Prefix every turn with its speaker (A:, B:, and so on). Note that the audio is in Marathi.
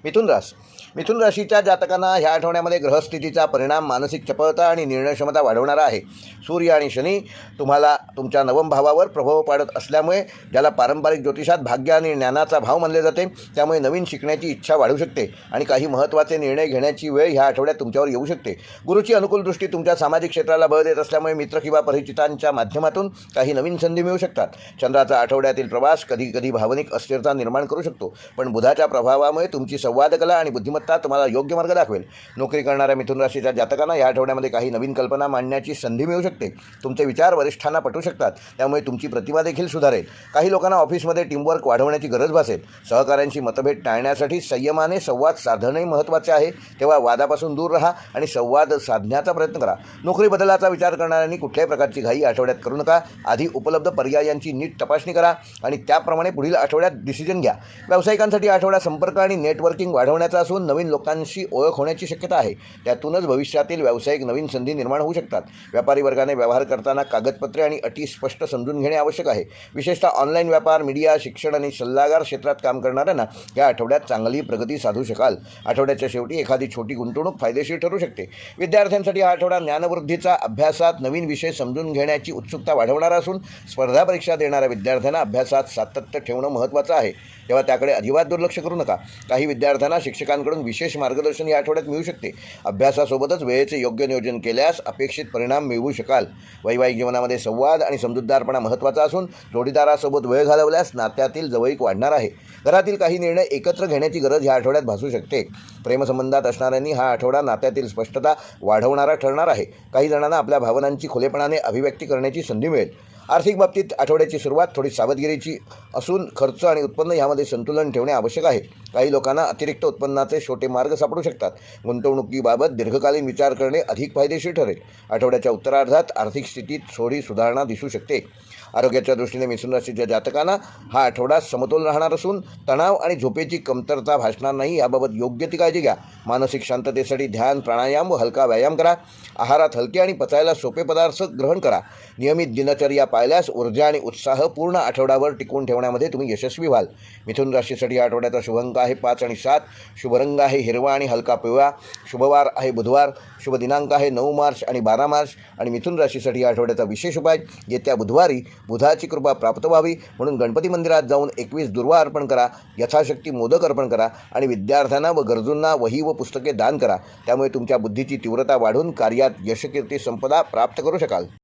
A: मिथुन राशीच्या जातकांना ह्या आठवड्यामध्ये ग्रहस्थितीचा परिणाम मानसिक चपळता आणि निर्णयक्षमता वाढवणारा आहे. सूर्य आणि शनी तुम्हाला तुमच्या नवम भावावर प्रभाव पाडत असल्यामुळे ज्याला पारंपरिक ज्योतिषात भाग्य आणि ज्ञानाचा भाव मानले जाते, त्यामुळे नवीन शिकण्याची इच्छा वाढू शकते आणि काही महत्त्वाचे निर्णय घेण्याची वेळ ह्या आठवड्यात तुमच्यावर येऊ शकते. गुरुची अनुकूल दृष्टी तुमच्या सामाजिक क्षेत्राला बळ देत असल्यामुळे मित्र किंवा परिचितांच्या माध्यमातून काही नवीन संधी मिळू शकतात. चंद्राचा आठवड्यातील प्रवास कधी कधी भावनिक अस्थिरता निर्माण करू शकतो, पण बुधाच्या प्रभावामुळे तुमची संवादकला आणि बुद्धिमत्ता तुम्हाला योग्य मार्ग दाखवेल. नोकरी करणाऱ्या मिथुन राशीच्या जातकांना या आठवड्यामध्ये काही नवीन कल्पना मांडण्याची संधी मिळू शकते. तुमचे विचार वरिष्ठांना पटू शकतात, त्यामुळे तुमची प्रतिमा देखील सुधारेल. काही लोकांना ऑफिसमध्ये टीमवर्क वाढवण्याची गरज भासेल. सहकाऱ्यांशी मतभेद टाळण्यासाठी संयमाने संवाद साधणंही महत्त्वाचे आहे. तेव्हा वादापासून दूर राहा आणि संवाद साधण्याचा प्रयत्न करा. नोकरी बदलाचा विचार करणाऱ्यांनी कुठल्याही प्रकारची घाई आठवड्यात करू नका. आधी उपलब्ध पर्यायांची नीट तपासणी करा आणि त्याप्रमाणे पुढील आठवड्यात डिसिजन घ्या. व्यावसायिकांसाठी आठवडा संपर्क आणि नेटवर्किंग वाढवण्याचा असून नवीन लोकांशी ओळख होण्याची शक्यता आहे. त्यातूनच भविष्यातील व्यावसायिक नवीन संधी निर्माण होऊ शकतात. व्यापारी वर्गाने व्यवहार करताना कागदपत्रे आणि अटी स्पष्ट समजून घेणे आवश्यक आहे. विशेषतः ऑनलाईन व्यापार, मीडिया, शिक्षण आणि सल्लागार क्षेत्रात काम करणाऱ्यांना या आठवड्यात चांगली प्रगती साधू शकाल. आठवड्याच्या शेवटी एखादी छोटी गुंतवणूक फायदेशीर ठरू शकते. विद्यार्थ्यांसाठी हा आठवडा ज्ञानवृद्धीचा, अभ्यासात नवीन विषय समजून घेण्याची उत्सुकता वाढवणारा असून स्पर्धा परीक्षा देणाऱ्या विद्यार्थ्यांना अभ्यासात सातत्य ठेवणं महत्त्वाचं आहे. तेव्हा त्याकडे अजिबात दुर्लक्ष करू नका. काही विद्यार्थ्यांना शिक्षकांकडून विशेष मार्गदर्शन या आठवड्यात मिळू शकते. अभ्यासासोबतच वेळेचे योग्य नियोजन केल्यास अपेक्षित परिणाम मिळवू शकाल. वैवाहिक जीवनामध्ये संवाद आणि समजूतदारपणा महत्त्वाचा असून जोडीदारासोबत वेळ घालवल्यास नात्यातील जवळीक वाढणार आहे. घरातील काही निर्णय एकत्र घेण्याची गरज ह्या आठवड्यात भासू शकते. प्रेमसंबंधात असणाऱ्यांनी हा आठवडा नात्यातील स्पष्टता वाढवणारा ठरणार आहे. काही जणांना आपल्या भावनांची खुलेपणाने अभिव्यक्ती करण्याची संधी मिळेल. आर्थिक बाबतीत आठवड्याची सुरुवात थोडी सावधगिरीची असून खर्च आणि उत्पन्न यामध्ये संतुलन ठेवणे आवश्यक आहे. काही लोकांना अतिरिक्त उत्पन्नाचे छोटे मार्ग सापडू शकतात. गुंतवणुकीबाबत दीर्घकालीन विचार करणे अधिक फायदेशीर ठरेल. आठवड्याच्या उत्तरार्धात आर्थिक स्थितीत थोडी सुधारणा दिसू शकते. आरोग्याच्या दृष्टीने मिथुन राशीच्या जातकांना हा आठवडा समतोल राहणार असून तणाव आणि झोपेची कमतरता भासणार नाही. याबाबत योग्य ती काळजी घ्या. मानसिक शांततेसाठी ध्यान, प्राणायाम व हलका व्यायाम करा. आहारात हलके आणि पचायला सोपे पदार्थ ग्रहण करा. नियमित दिनचर्या पाळल्यास ऊर्जा आणि उत्साह पूर्ण आठवड्यावर टिकवून ठेवण्यामध्ये तुम्ही यशस्वी व्हाल. मिथुन राशीसाठी या आठवड्याचा शुभ अंक आहे 5 आणि 7. शुभ रंग आहे हिरवा आणि हलका पिवळा. शुभवार आहे बुधवार. शुभ दिनांक आहे 9 मार्च आणि 12 मार्च. आणि मिथुन राशीसाठी या आठवड्याचा विशेष उपाय, येत्या बुधवारी बुधाची कृपा प्राप्त व्हावी म्हणून गणपती मंदिरात जाऊन 21 दुर्वा अर्पण करा. यथाशक्ती मोदक अर्पण करा आणि विद्यार्थ्यांना व गरजूंना वही व पुस्तके दान करा. त्यामुळे तुमच्या बुद्धीची तीव्रता वाढून कार्यात यशकीर्ती संपदा प्राप्त करू शकाल.